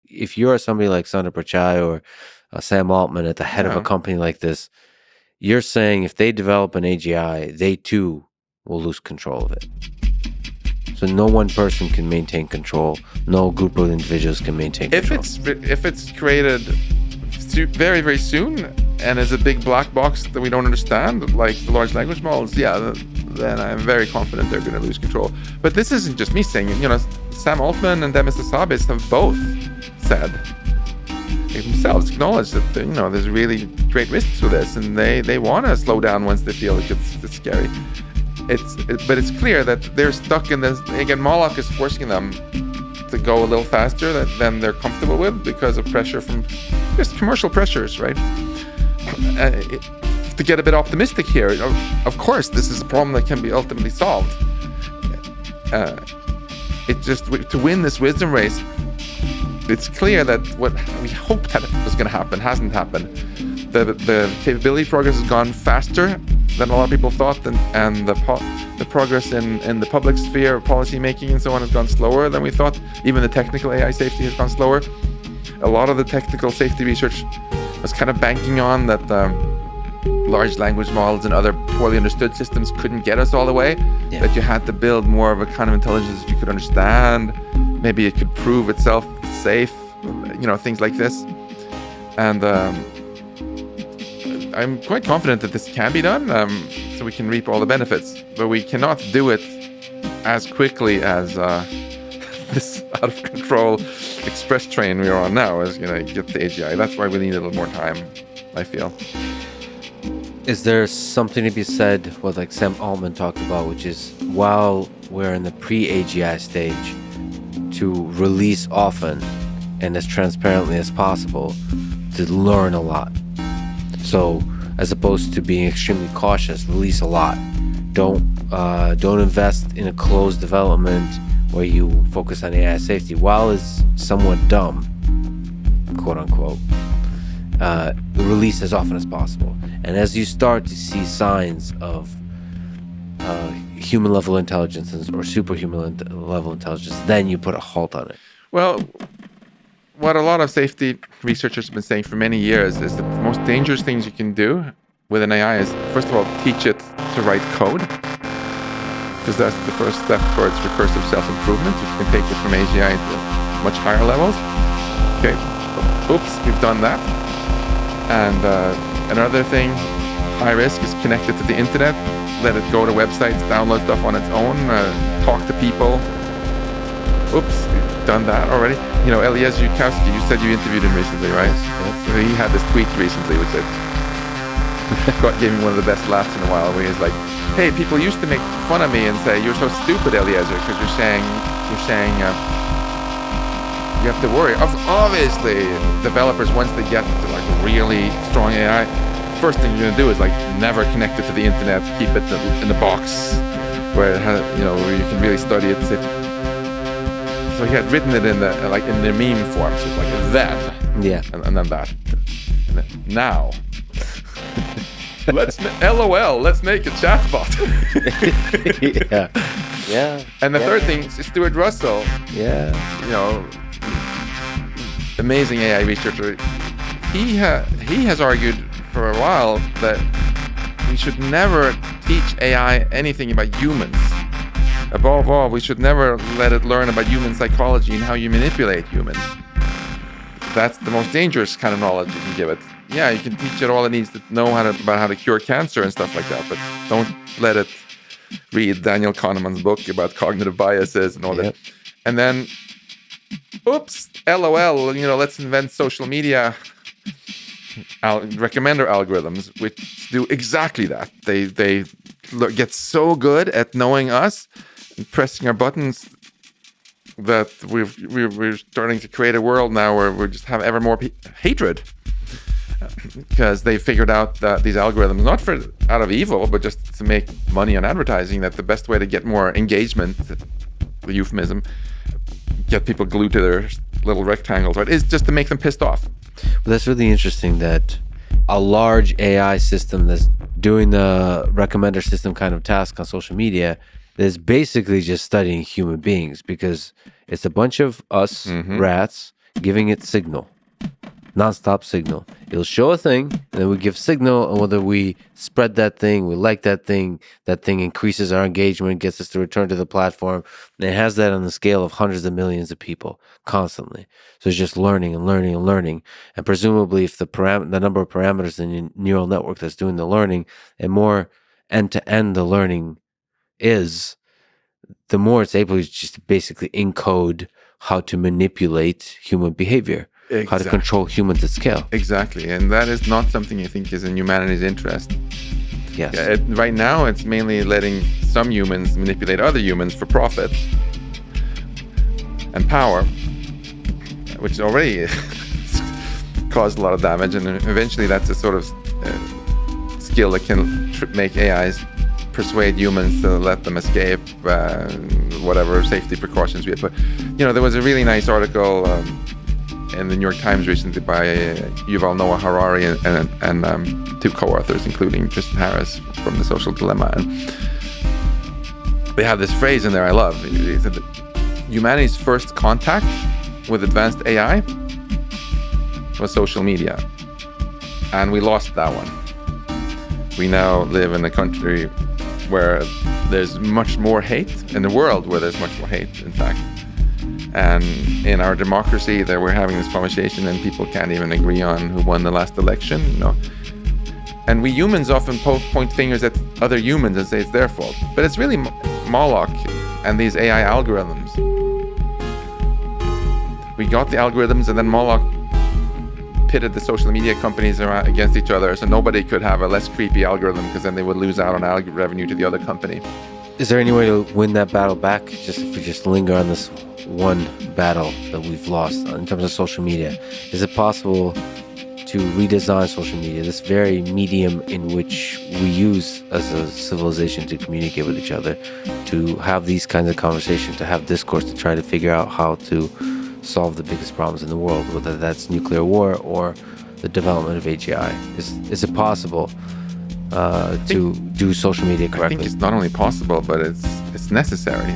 if you're somebody like Sundar Pichai or Sam Altman at the head of a Yeah. company like this, you're saying if they develop an AGI, they too will lose control of it. So no one person can maintain control. No group of individuals can maintain control. If it's created very, very soon and is a big black box that we don't understand, like the large language models, then I'm very confident they're going to lose control. But this isn't just me saying it. Sam Altman and Demis Hassabis have both said, they themselves acknowledged that there's really great risks with this, and they want to slow down once they feel it gets scary. But it's clear that they're stuck in this. Again, Moloch is forcing them to go a little faster than they're comfortable with because of pressure from just commercial pressures, right? To get a bit optimistic here, of course, this is a problem that can be ultimately solved. To win this wisdom race, it's clear that what we hoped that was going to happen hasn't happened. The capability progress has gone faster than a lot of people thought, and the progress in the public sphere of policy making and so on has gone slower than we thought. Even the technical AI safety has gone slower. A lot of the technical safety research was kind of banking on that large language models and other poorly understood systems couldn't get us all the way, that you had to build more of a kind of intelligence that you could understand. Maybe it could prove itself safe, things like this. And I'm quite confident that this can be done, so we can reap all the benefits. But we cannot do it as quickly as this out-of-control express train we're on now is going to get the AGI. That's why we need a little more time, I feel. Is there something to be said, what like Sam Altman talked about, which is while we're in the pre-AGI stage, to release often and as transparently as possible to learn a lot? So as opposed to being extremely cautious, release a lot. Don't invest in a closed development where you focus on AI safety. While it's somewhat dumb, quote unquote, release as often as possible. And as you start to see signs of human level intelligence or superhuman level intelligence, then you put a halt on it. Well, what a lot of safety researchers have been saying for many years is that the most dangerous things you can do with an AI is, first of all, teach it to write code, because that's the first step towards recursive self-improvement, which can take it from AGI to much higher levels. Okay, oops, we've done that. And another thing, high risk, is connected to the internet. Let it go to websites, download stuff on its own, talk to people. Oops, we've done that already. Eliezer Yudkowsky, you said you interviewed him recently, right? Yes. So he had this tweet recently, which gave me one of the best laughs in a while, where he's like, hey, people used to make fun of me and say, you're so stupid, Eliezer, because you're saying you have to worry. Obviously, developers, once they get to like a really strong AI, first thing you're going to do is like never connect it to the internet, keep it in the box where it has, where you can really study it. So he had written it in the meme form, so it's like then, and then that, and then now. LOL, let's make a chatbot. Yeah. And the third thing is Stuart Russell. Yeah. Amazing AI researcher. He has argued for a while that we should never teach AI anything about humans. Above all, we should never let it learn about human psychology and how you manipulate humans. That's the most dangerous kind of knowledge you can give it. Yeah, you can teach it all it needs to know about how to cure cancer and stuff like that, but don't let it read Daniel Kahneman's book about cognitive biases and all that. And then, oops, LOL, let's invent social media recommender algorithms, which do exactly that. They get so good at knowing us and pressing our buttons that we're starting to create a world now where we just have ever more hatred, because they figured out that these algorithms, not out of evil, but just to make money on advertising, that the best way to get more engagement, the euphemism, get people glued to their little rectangles, right, is just to make them pissed off. Well, that's really interesting that a large AI system that's doing the recommender system kind of task on social media is basically just studying human beings, because it's a bunch of us rats giving it signal, non-stop signal. It'll show a thing, and then we give signal, and whether we spread that thing, we like that thing increases our engagement, gets us to return to the platform, and it has that on the scale of hundreds of millions of people constantly. So it's just learning and learning and learning, and presumably if the number of parameters in your neural network that's doing the learning, and more end-to-end the learning is, the more it's able to just basically encode how to manipulate human behavior. Exactly. How to control humans at scale. Exactly. And that is not something I think is in humanity's interest. Yes. Right now, it's mainly letting some humans manipulate other humans for profit and power, which already caused a lot of damage. And eventually, that's a sort of skill that can make AIs persuade humans to let them escape, whatever safety precautions we have. But, there was a really nice article in the New York Times recently by Yuval Noah Harari and two co-authors, including Tristan Harris from The Social Dilemma. And they have this phrase in there I love. It said that humanity's first contact with advanced AI was social media. And we lost that one. We now live in a country where there's much more hate, in the world where there's much more hate, in fact. And in our democracy, that we're having this conversation and people can't even agree on who won the last election, And we humans often point fingers at other humans and say it's their fault. But it's really Moloch and these AI algorithms. We got the algorithms, and then Moloch pitted the social media companies against each other, so nobody could have a less creepy algorithm, because then they would lose out on revenue to the other company. Is there any way to win that battle back? Just if we just linger on this one battle that we've lost in terms of social media, is it possible to redesign social media, this very medium in which we use as a civilization to communicate with each other, to have these kinds of conversations, to have discourse, to try to figure out how to solve the biggest problems in the world, whether that's nuclear war or the development of AGI? Is it possible to do social media correctly? I think it's not only possible, but it's necessary.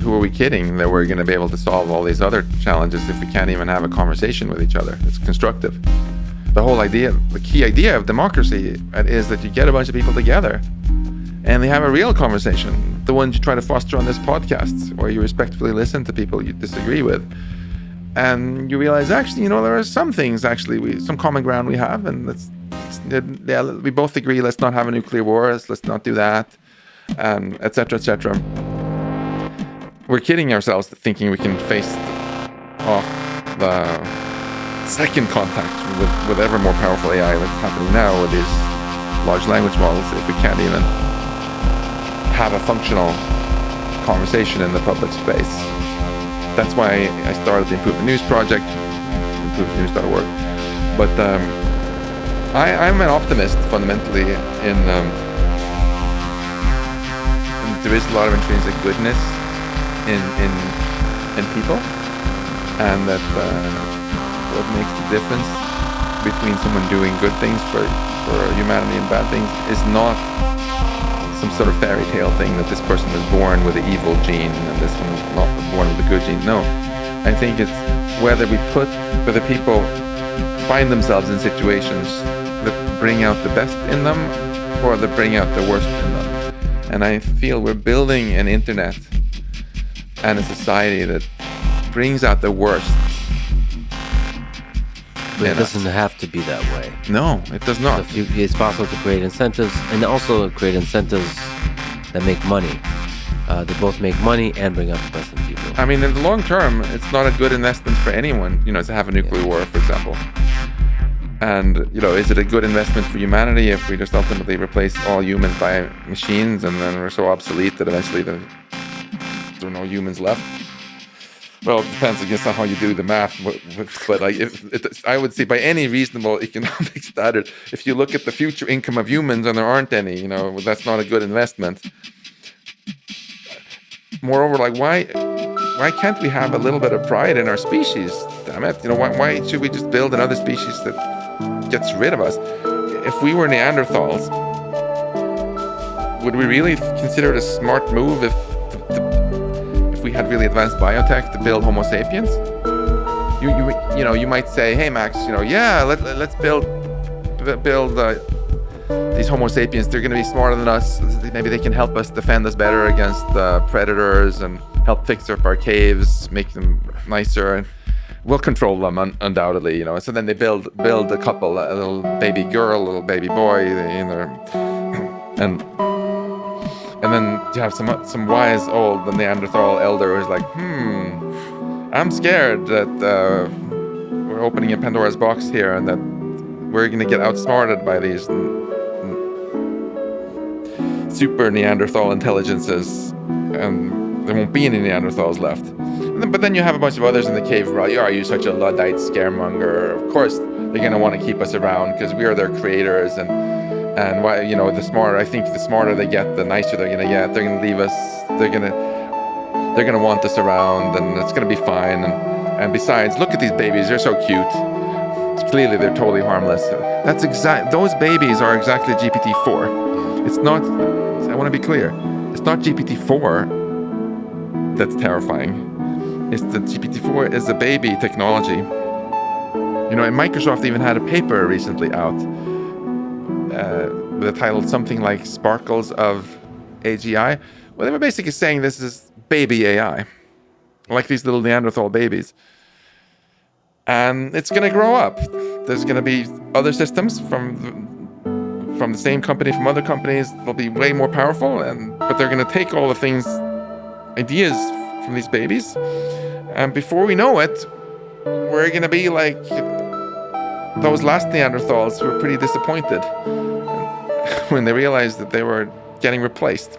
Who are we kidding that we're going to be able to solve all these other challenges if we can't even have a conversation with each other? It's constructive. The whole idea, the key idea of democracy is that you get a bunch of people together and they have a real conversation. The ones you try to foster on this podcast, where you respectfully listen to people you disagree with. And you realize, actually, there are some things, some common ground we have, and we both agree, let's not have a nuclear war, let's not do that, et cetera, et cetera. We're kidding ourselves thinking we can face off the second contact with ever more powerful AI that's happening now with these large language models, if we can't even have a functional conversation in the public space. That's why I started the Improve the News project, improvethenews.org. But I'm an optimist fundamentally in there is a lot of intrinsic goodness in people, and that what makes the difference between someone doing good things for humanity and bad things is not some sort of fairy tale thing that this person was born with the evil gene and this one was not born with the good gene. No, I think it's whether people find themselves in situations that bring out the best in them or that bring out the worst in them. And I feel we're building an internet and a society that brings out the worst. But it doesn't have to be that way. No, it does not. So it's possible to create incentives, and also create incentives that make money. They both make money and bring out the best in people. I mean, in the long term, it's not a good investment for anyone, to have a nuclear war, for example. And, is it a good investment for humanity if we just ultimately replace all humans by machines, and then we're so obsolete that eventually there are no humans left? Well, it depends, I guess, on how you do the math. But I would say by any reasonable economic standard, if you look at the future income of humans and there aren't any, that's not a good investment. Moreover, why can't we have a little bit of pride in our species? Damn it! Why should we just build another species that gets rid of us? If we were Neanderthals, would we really consider it a smart move if we had really advanced biotech to build Homo sapiens? you might say, hey Max, yeah, let's build these Homo sapiens. They're going to be smarter than us. Maybe they can help us defend us better against predators and help fix up our caves, make them nicer, and we'll control them undoubtedly. So then they build a couple, a little baby girl, a little baby boy, and then you have some wise old Neanderthal elder who's like, I'm scared that we're opening a Pandora's box here, and that we're going to get outsmarted by these super Neanderthal intelligences, and there won't be any Neanderthals left. But then you have a bunch of others in the cave. Are you such a Luddite scaremonger? Of course they're going to want to keep us around because we are their creators, and why, the smarter they get, the nicer they're going to get. They're going to leave us. They're going to want us around, and it's going to be fine. And besides, look at these babies. They're so cute. Clearly, they're totally harmless. Those babies are exactly GPT-4. It's not. I want to be clear. It's not GPT-4 that's terrifying. It's that GPT-4 is a baby technology. And Microsoft even had a paper recently out with a title something like "Sparkles of AGI." Well, they were basically saying this is baby AI, like these little Neanderthal babies. And it's going to grow up. There's going to be other systems from the same company, from other companies. They'll be way more powerful, but they're going to take all the ideas from these babies. And before we know it, we're going to be like those last Neanderthals who were pretty disappointed when they realized that they were getting replaced.